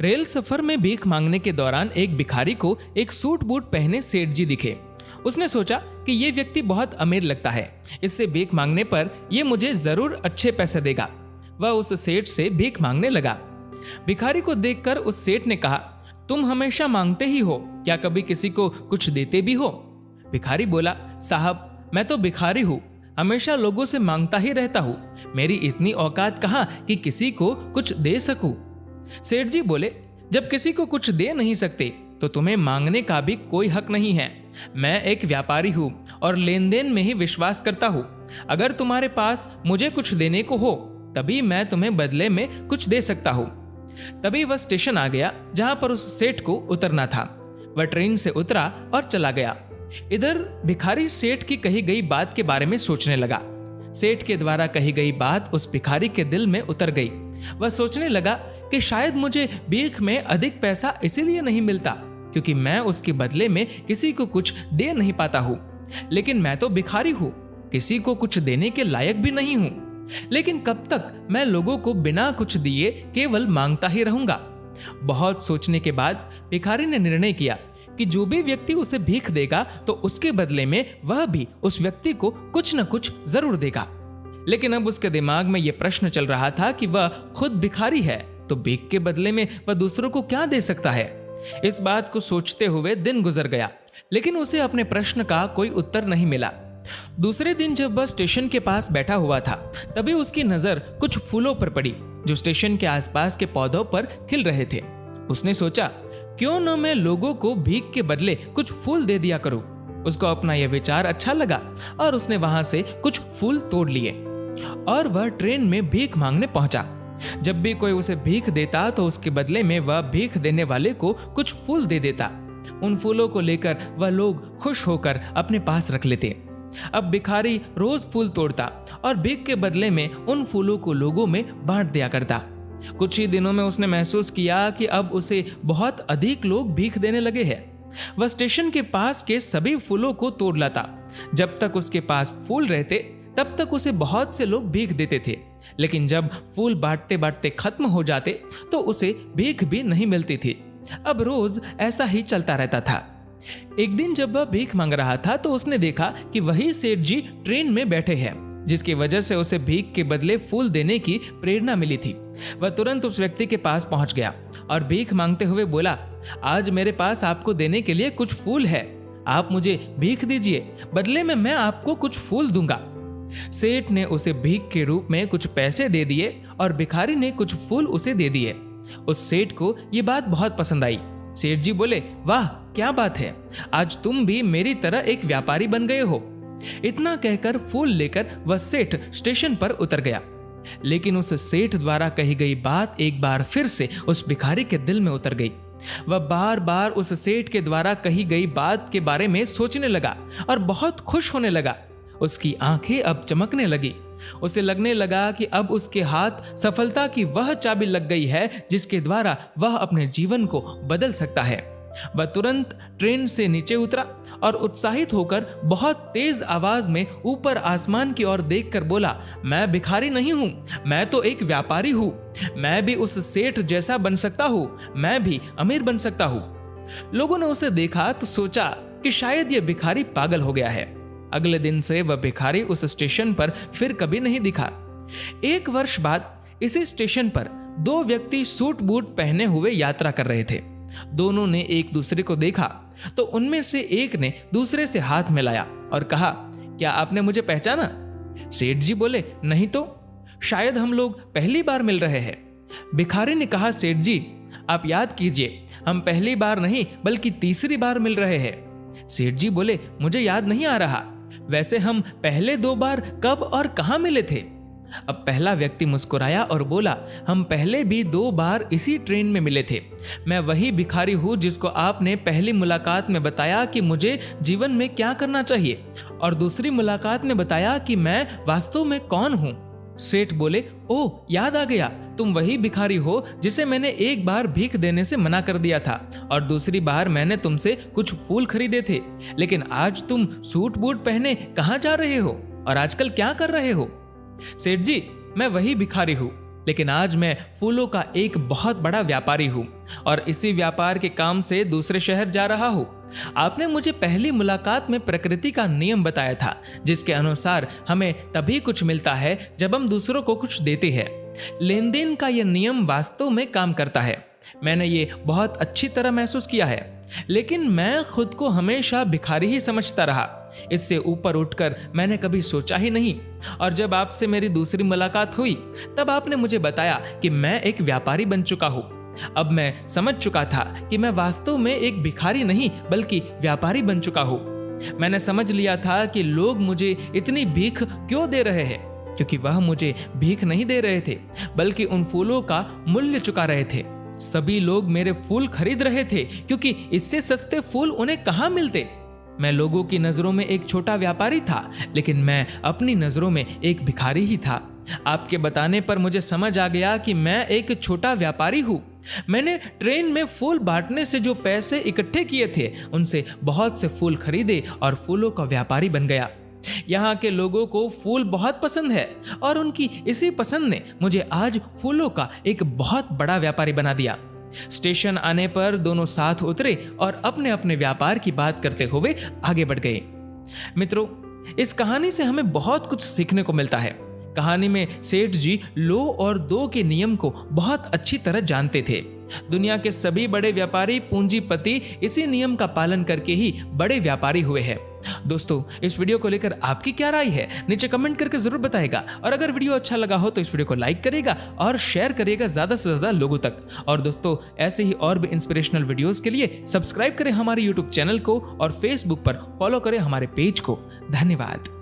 Rail सफर में भीख मांगने के दौरान एक भिखारी को एक सूट बूट पहने सेठ जी दिखे। उसने सोचा कि ये व्यक्ति बहुत अमीर लगता है, इससे भीख मांगने पर ये मुझे जरूर अच्छे पैसे देगा। वह उस सेठ से भीख मांगने लगा। भिखारी को देखकर उस सेठ ने कहा, तुम हमेशा मांगते ही हो, क्या कभी किसी को कुछ देते भी हो? भिखारी बोला, साहब मैं तो भिखारी हूँ, हमेशा लोगों से मांगता ही रहता हूँ, मेरी इतनी औकात कहाँ कि किसी को कुछ दे सकूं। सेठ जी बोले, जब किसी को कुछ दे नहीं सकते तो तुम्हें मांगने का भी कोई हक नहीं है। मैं एक व्यापारी हूँ और लेन देन में ही विश्वास करता हूँ। अगर तुम्हारे पास मुझे कुछ देने को हो तभी मैं तुम्हें बदले में कुछ दे सकता हूँ। तभी वह स्टेशन आ गया जहां पर उस सेठ को उतरना था। वह ट्रेन से उतरा और चला गया। इधर भिखारी सेठ की कही गई बात के बारे में सोचने लगा। सेठ के द्वारा कही गई बात उस भिखारी के दिल में उतर गई। वह सोचने लगा कि शायद मुझे भीख में अधिक पैसा इसीलिए नहीं मिलता क्योंकि मैं उसके बदले में किसी को कुछ दे नहीं पाता हूँ। लेकिन मैं तो भिखारी हूँ, किसी को कुछ देने के लायक भी नहीं हूँ। लेकिन कब तक मैं लोगों को बिना कुछ दिए केवल मांगता ही रहूंगा? बहुत सोचने के बाद भिखारी ने निर्णय किया कि जो भी व्यक्ति उसे भीख देगा तो उसके बदले में वह भी उस व्यक्ति को कुछ न कुछ जरूर देगा। लेकिन अब उसके दिमाग में यह प्रश्न चल रहा था कि वह खुद भिखारी है तो भीख के बदले में वह दूसरों को क्या दे सकता है। इस बात को सोचते हुए दिन गुजर गया, लेकिन उसे अपने प्रश्न का कोई उत्तर नहीं मिला। दूसरे दिन जब वह स्टेशन के पास बैठा हुआ था तभी उसकी नजर कुछ फूलों पर पड़ी जो स्टेशन के आसपास के पौधों पर खिल रहे थे। उसने सोचा, क्यों न मैं लोगों को भीख के बदले कुछ फूल दे दिया करूं। उसको अपना यह विचार अच्छा लगा और उसने वहां से कुछ फूल तोड़ लिए और वह ट्रेन में भीख मांगने पहुंचा। जब भी कोई उसे भीख देता तो उसके बदले में वह भीख देने वाले को कुछ फूल दे देता। उन फूलों को लेकर वह लोग खुश होकर अपने पास रख लेते। अब भिखारी रोज फूल तोड़ता और भीख के बदले में उन फूलों को लोगों में बांट दिया करता। कुछ ही दिनों में उसने महसूस किया कि अब उसे बहुत अधिक लोग भीख देने लगे हैं। वह स्टेशन के पास के सभी फूलों को तोड़ लाता। जब तक उसके पास फूल रहते तब तक उसे बहुत से लोग भीख देते थे, लेकिन जब फूल बांटते बांटते खत्म हो जाते तो उसे भीख भी नहीं मिलती थी। अब रोज ऐसा ही चलता रहता था। एक दिन जब वह भीख मांग रहा था तो उसने देखा कि वही सेठ जी ट्रेन में बैठे हैं, जिसकी वजह से उसे भीख के बदले फूल देने की प्रेरणा मिली थी। वह तुरंत उस व्यक्ति के पास पहुंच गया और भीख मांगते हुए बोला, आज मेरे पास आपको देने के लिए कुछ फूल है, आप मुझे भीख दीजिए, बदले में मैं आपको कुछ फूल दूंगा। सेठ ने उसे भीख के रूप में कुछ पैसे दे दिए और भिखारी ने कुछ फूल उसे दे दिए। उस सेठ को ये बात बहुत पसंद आई। सेठ जी बोले, वाह क्या बात है, आज तुम भी मेरी तरह एक व्यापारी बन गए हो। इतना कहकर फूल लेकर वह सेठ स्टेशन पर उतर गया। लेकिन उस सेठ द्वारा कही गई बात एक बार फिर से उस भिखारी के दिल में उतर गई। वह बार बार उस सेठ के द्वारा कही गई बात के बारे में सोचने लगा और बहुत खुश होने लगा। उसकी आंखें अब चमकने लगी। उसे लगने लगा कि अब उसके हाथ सफलता की वह चाबी लग गई है जिसके द्वारा वह अपने जीवन को बदल सकता है। वह तुरंत ट्रेन से नीचे उतरा और उत्साहित होकर बहुत तेज आवाज में ऊपर आसमान की ओर देखकर बोला, मैं भिखारी नहीं हूं, मैं तो एक व्यापारी हूं। मैं भी उस सेठ जैसा बन सकता हूं, मैं भी अमीर बन सकता हूं। लोगों ने उसे देखा तो सोचा कि शायद यह भिखारी पागल हो गया है। अगले दिन से वह भिखारी उस स्टेशन पर फिर कभी नहीं दिखा। एक वर्ष बाद इसी स्टेशन पर दो व्यक्ति सूट बूट पहने हुए यात्रा कर रहे थे। दोनों ने एक दूसरे को देखा तो उनमें से एक ने दूसरे से हाथ मिलाया और कहा, क्या आपने मुझे पहचाना? सेठ जी बोले, नहीं तो, शायद हम लोग पहली बार मिल रहे हैं। भिखारी ने कहा, सेठ जी आप याद कीजिए, हम पहली बार नहीं बल्कि तीसरी बार मिल रहे हैं। सेठ जी बोले, मुझे याद नहीं आ रहा, वैसे हम पहले दो बार कब और कहां मिले थे? अब पहला व्यक्ति मुस्कुराया और बोला, हम पहले भी दो बार इसी ट्रेन में मिले थे। मैं वही भिखारी हूं जिसको आपने पहली मुलाकात में बताया कि मुझे जीवन में क्या करना चाहिए और दूसरी मुलाकात में बताया कि मैं वास्तव में कौन हूं। सेठ बोले, ओह याद आ गया, तुम वही भिखारी हो जिसे मैंने एक बार भीख देने से मना कर दिया था और दूसरी बार मैंने तुमसे कुछ फूल खरीदे थे। लेकिन आज तुम सूट बूट पहने कहाँ जा रहे हो और आजकल क्या कर रहे हो? सेठ जी मैं वही भिखारी हूँ, लेकिन आज मैं फूलों का एक बहुत बड़ा व्यापारी हूँ और इसी व्यापार के काम से दूसरे शहर जा रहा हूँ। आपने मुझे पहली मुलाकात में प्रकृति का नियम बताया था, जिसके अनुसार हमें तभी कुछ मिलता है जब हम दूसरों को कुछ देते हैं। लेन देन का यह नियम वास्तव में काम करता है। मैंने ये बहुत अच्छी तरह महसूस किया है, लेकिन मैं खुद को हमेशा भिखारी ही समझता रहा। इससे ऊपर उठकर मैंने कभी सोचा ही नहीं। और जब आपसे मेरी दूसरी मुलाकात हुई, तब आपने मुझे बताया कि मैं एक व्यापारी बन चुका हूँ। अब मैं समझ चुका था कि मैं वास्तव में एक भिखारी नहीं बल्कि व्यापारी बन चुका हूँ। मैंने समझ लिया था कि लोग मुझे इतनी भीख क्यों दे रहे हैं, क्योंकि वह मुझे भीख नहीं दे रहे थे बल्कि उन फूलों का मूल्य चुका रहे थे। सभी लोग मेरे फूल खरीद रहे थे क्योंकि इससे सस्ते फूल उन्हें कहाँ मिलते। मैं लोगों की नजरों में एक छोटा व्यापारी था, लेकिन मैं अपनी नजरों में एक भिखारी ही था। आपके बताने पर मुझे समझ आ गया कि मैं एक छोटा व्यापारी हूँ। मैंने ट्रेन में फूल बांटने से जो पैसे इकट्ठे किए थे, उनसे बहुत से फूल खरीदे और फूलों का व्यापारी बन गया। यहाँ के लोगों को फूल बहुत पसंद है और उनकी इसी पसंद ने मुझे आज फूलों का एक बहुत बड़ा व्यापारी बना दिया। स्टेशन आने पर दोनों साथ उतरे और अपने अपने व्यापार की बात करते हुए आगे बढ़ गए। मित्रों, इस कहानी से हमें बहुत कुछ सीखने को मिलता है। कहानी में सेठ जी लो और दो के नियम को बहुत अच्छी तरह जानते थे। दुनिया के सभी बड़े व्यापारी पूंजीपति इसी नियम का पालन करके ही बड़े व्यापारी हुए हैं। दोस्तों, इस वीडियो को लेकर आपकी क्या राय है, नीचे कमेंट करके जरूर बताएगा। और अगर वीडियो अच्छा लगा हो तो इस वीडियो को लाइक करेगा और शेयर करेगा ज्यादा से ज्यादा लोगों तक। और दोस्तों, ऐसे ही और भी इंस्पिरेशनल वीडियोस के लिए सब्सक्राइब करें हमारे यूट्यूब चैनल को और फेसबुक पर फॉलो करें हमारे पेज को। धन्यवाद।